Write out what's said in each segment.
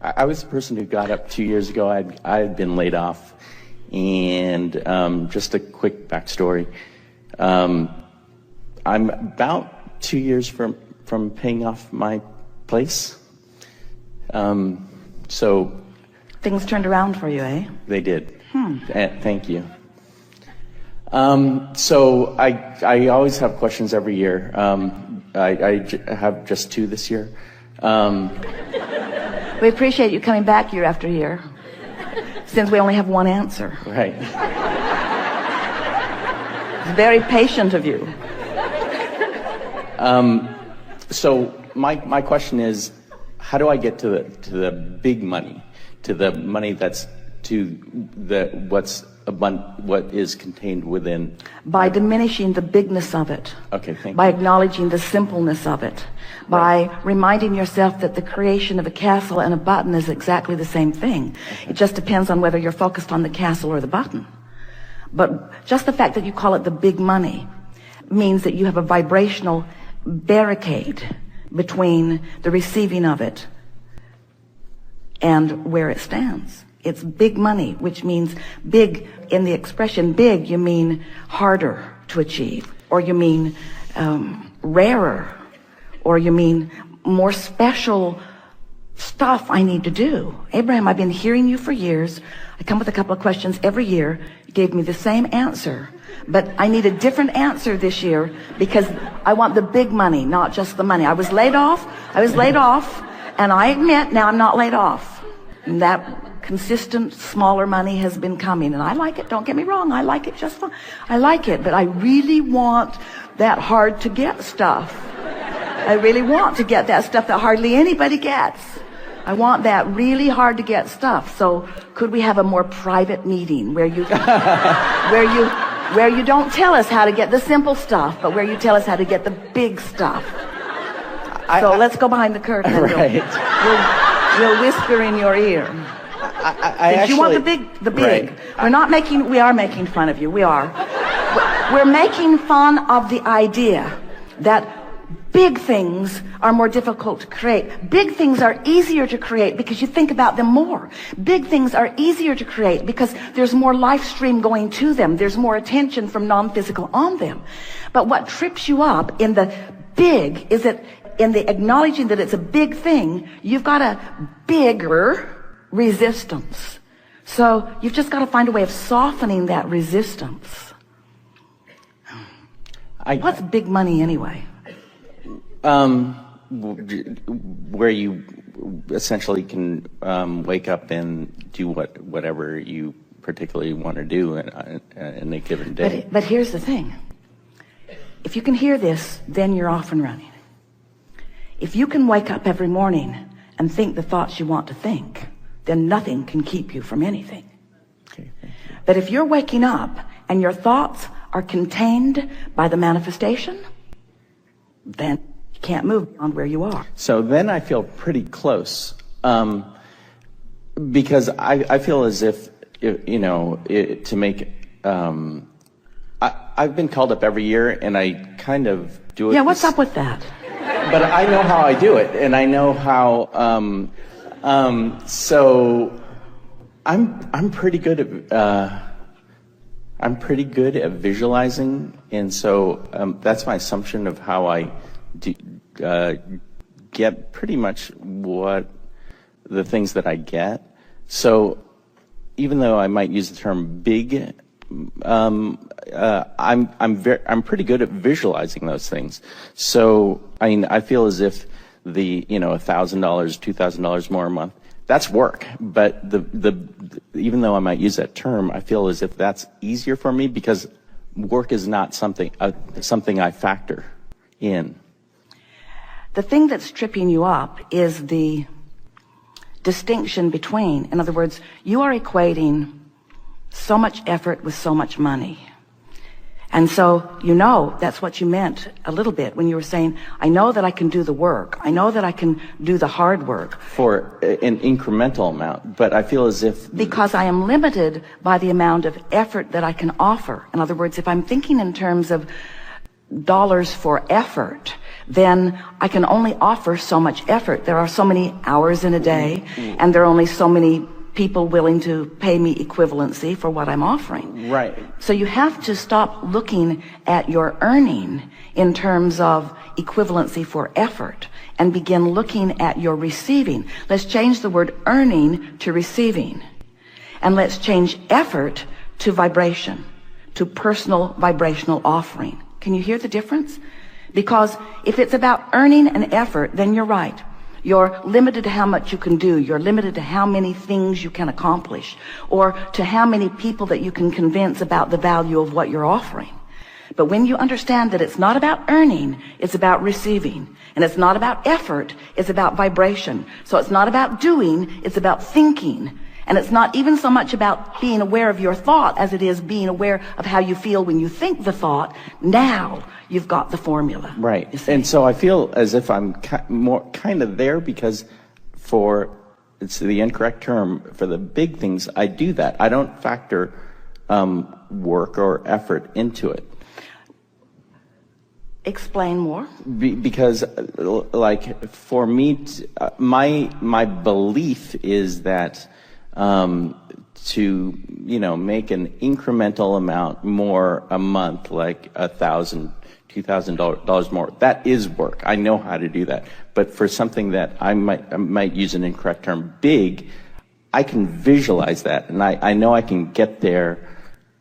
I was the person who got up 2 years ago. I had been laid off, and just a quick backstory. I'm about 2 years from paying off my place. So things turned around for you, eh? they did. Thank you. So I always have questions every year. I have just 2 this year. We appreciate you coming back year after year, since we only have one answer. Right. It's very patient of you. So my question is, how do I get to the big money, to the money that's what is contained within? By diminishing the bigness of it. Okay, thank you. By acknowledging the simpleness of it. By reminding yourself that the creation of a castle and a button is exactly the same thing. Okay. It just depends on whether you're focused on the castle or the button. But just the fact that you call it the big money means that you have a vibrational barricade between the receiving of it and where it stands. It's big money, which means big. In the expression big, you mean harder to achieve, or you mean rarer, or you mean more special stuff I need to do. Abraham, I've been hearing you for years. I come with a couple of questions every year. You gave me the same answer, but I need a different answer this year because I want the big money, not just the money. I was laid off, and I admit now I'm not laid off. And that consistent smaller money has been coming, and I like it. Don't get me wrong, I like it just fine. I like it, but I really want that hard to get stuff. I really want to get that stuff that hardly anybody gets. I want that really hard to get stuff. So could we have a more private meeting where you where you don't tell us how to get the simple stuff, but where you tell us how to get the big stuff? So let's go behind the curtain and right. we'll whisper in your ear. You want the big. Right. We are making fun of you. We are. We're making fun of the idea that big things are more difficult to create. Big things are easier to create because you think about them more. Big things are easier to create because there's more life stream going to them. There's more attention from non-physical on them. But what trips you up in the big is that in the acknowledging that it's a big thing, you've got a bigger resistance. So you've just got to find a way of softening that resistance. What's big money anyway? Where you essentially can wake up and do whatever you particularly want to do in a given day. But here's the thing. If you can hear this, then you're off and running. If you can wake up every morning and think the thoughts you want to think, then nothing can keep you from anything. Okay, but if you're waking up and your thoughts are contained by the manifestation, then you can't move beyond where you are. So then I feel pretty close, because I feel as if to make I've been called up every year, and I kind of do it. Yeah, what's up with that? But I know how I do it, and I know how. So I'm pretty good at visualizing, and so that's my assumption of how I get pretty much what the things that I get. So even though I might use the term big, I'm pretty good at visualizing those things. So I feel as if the $1,000, $2,000 more a month, that's work. But even though I might use that term, I feel as if that's easier for me because work is not something I factor in. The thing that's tripping you up is the distinction between, in other words, you are equating so much effort with so much money. And so, that's what you meant a little bit when you were saying, I know that I can do the work. I know that I can do the hard work. For an incremental amount, but I feel as if... Because I am limited by the amount of effort that I can offer. In other words, if I'm thinking in terms of dollars for effort, then I can only offer so much effort. There are so many hours in a day, and there are only so many people willing to pay me equivalency for what I'm offering. Right. So you have to stop looking at your earning in terms of equivalency for effort and begin looking at your receiving. Let's change the word earning to receiving. And let's change effort to vibration, to personal vibrational offering. Can you hear the difference? Because if it's about earning and effort, then you're right. You're limited to how much you can do. You're limited to how many things you can accomplish, or to how many people that you can convince about the value of what you're offering. But when you understand that it's not about earning, it's about receiving. And it's not about effort, it's about vibration. So it's not about doing, it's about thinking. And it's not even so much about being aware of your thought as it is being aware of how you feel when you think the thought. Now you've got the formula. Right. And so I feel as if I'm more kind of there, because it's the incorrect term, for the big things, I do that. I don't factor work or effort into it. Explain more. Because, like, for me, my belief is that to, make an incremental amount more a month, like $1,000, $2,000 more, that is work. I know how to do that. But for something that I might use an incorrect term, big, I can visualize that, and I know I can get there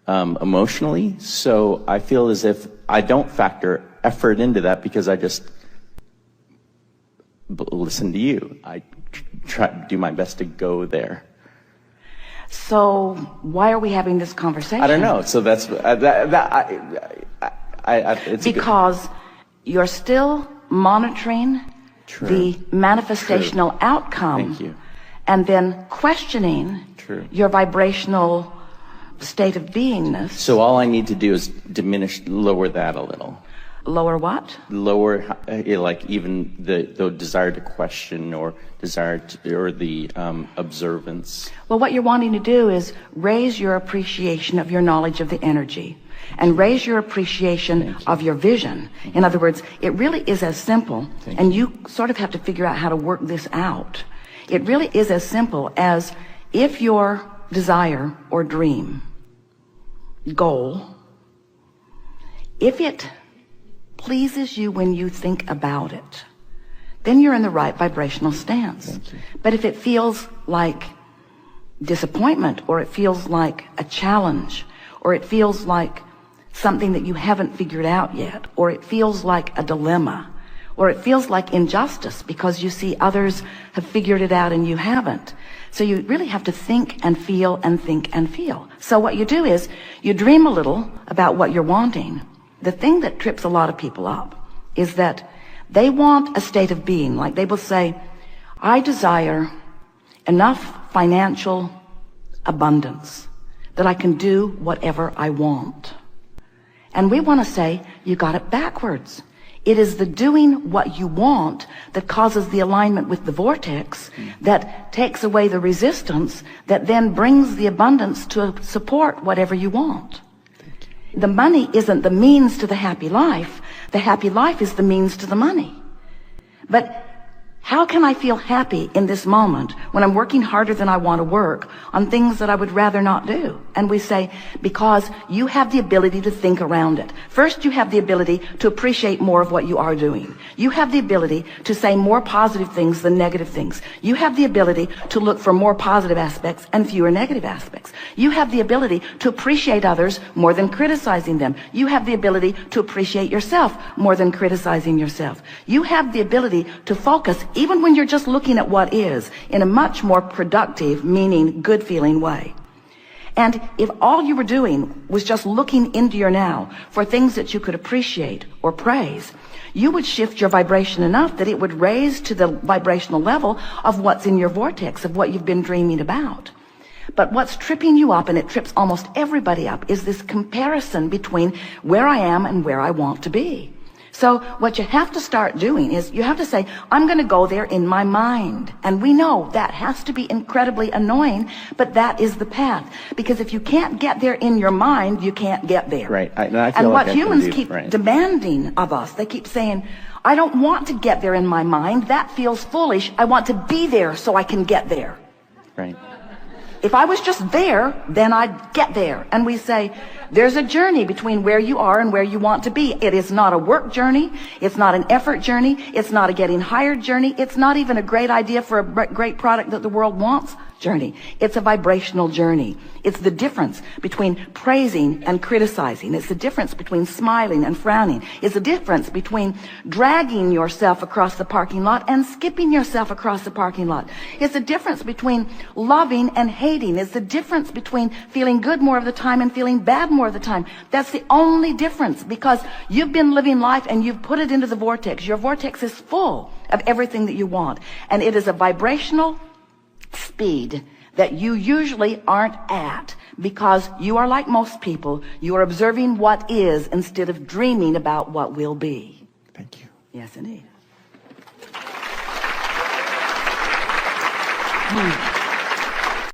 emotionally. So I feel as if I don't factor effort into that, because I just listen to you. I try to do my best to go there. So why are we having this conversation? I don't know. So that's it's because you're still monitoring the manifestational outcome. Thank you. And then questioning your vibrational state of beingness. So all I need to do is lower that a little. Lower what? Lower, like even the desire to question, or or the observance. Well, what you're wanting to do is raise your appreciation of your knowledge of the energy, and raise your appreciation of your vision. In other words, it really is as simple, and you sort of have to figure out how to work this out. It really is as simple as, if your desire or dream, goal, if it pleases you when you think about it, then you're in the right vibrational stance. But if it feels like disappointment, or it feels like a challenge, or it feels like something that you haven't figured out yet, or it feels like a dilemma, or it feels like injustice because you see others have figured it out and you haven't. So you really have to think and feel and think and feel. So what you do is you dream a little about what you're wanting. The thing that trips a lot of people up is that they want a state of being. Like, they will say, I desire enough financial abundance that I can do whatever I want. And we want to say, you got it backwards. It is the doing what you want that causes the alignment with the vortex, that takes away the resistance, that then brings the abundance to support whatever you want. The money isn't the means to the happy life. The happy life is the means to the money. But how can I feel happy in this moment when I'm working harder than I want to work on things that I would rather not do? And we say, because you have the ability to think around it. First, you have the ability to appreciate more of what you are doing. You have the ability to say more positive things than negative things. You have the ability to look for more positive aspects and fewer negative aspects. You have the ability to appreciate others more than criticizing them. You have the ability to appreciate yourself more than criticizing yourself. You have the ability to focus, even when you're just looking at what is, in a much more productive, meaning, good feeling way. And if all you were doing was just looking into your now for things that you could appreciate or praise, you would shift your vibration enough that it would raise to the vibrational level of what's in your vortex, of what you've been dreaming about. But what's tripping you up, and it trips almost everybody up, is this comparison between where I am and where I want to be. So what you have to start doing is you have to say, I'm going to go there in my mind. And we know that has to be incredibly annoying, but that is the path. Because if you can't get there in your mind, you can't get there. Right. I feel and like what humans keep demanding of us, they keep saying, I don't want to get there in my mind. That feels foolish. I want to be there so I can get there. Right. If I was just there, then I'd get there. And we say, there's a journey between where you are and where you want to be. It is not a work journey. It's not an effort journey. It's not a getting hired journey. It's not even a great idea for a great product that the world wants journey. It's a vibrational journey. It's the difference between praising and criticizing. It's the difference between smiling and frowning. It's the difference between dragging yourself across the parking lot and skipping yourself across the parking lot. It's the difference between loving and hating. It's the difference between feeling good more of the time and feeling bad more of the time. That's the only difference, because you've been living life and you've put it into the vortex. Your vortex is full of everything that you want. And it is a vibrational speed that you usually aren't at, because you are like most people. You are observing what is instead of dreaming about what will be. Thank you. Yes, indeed.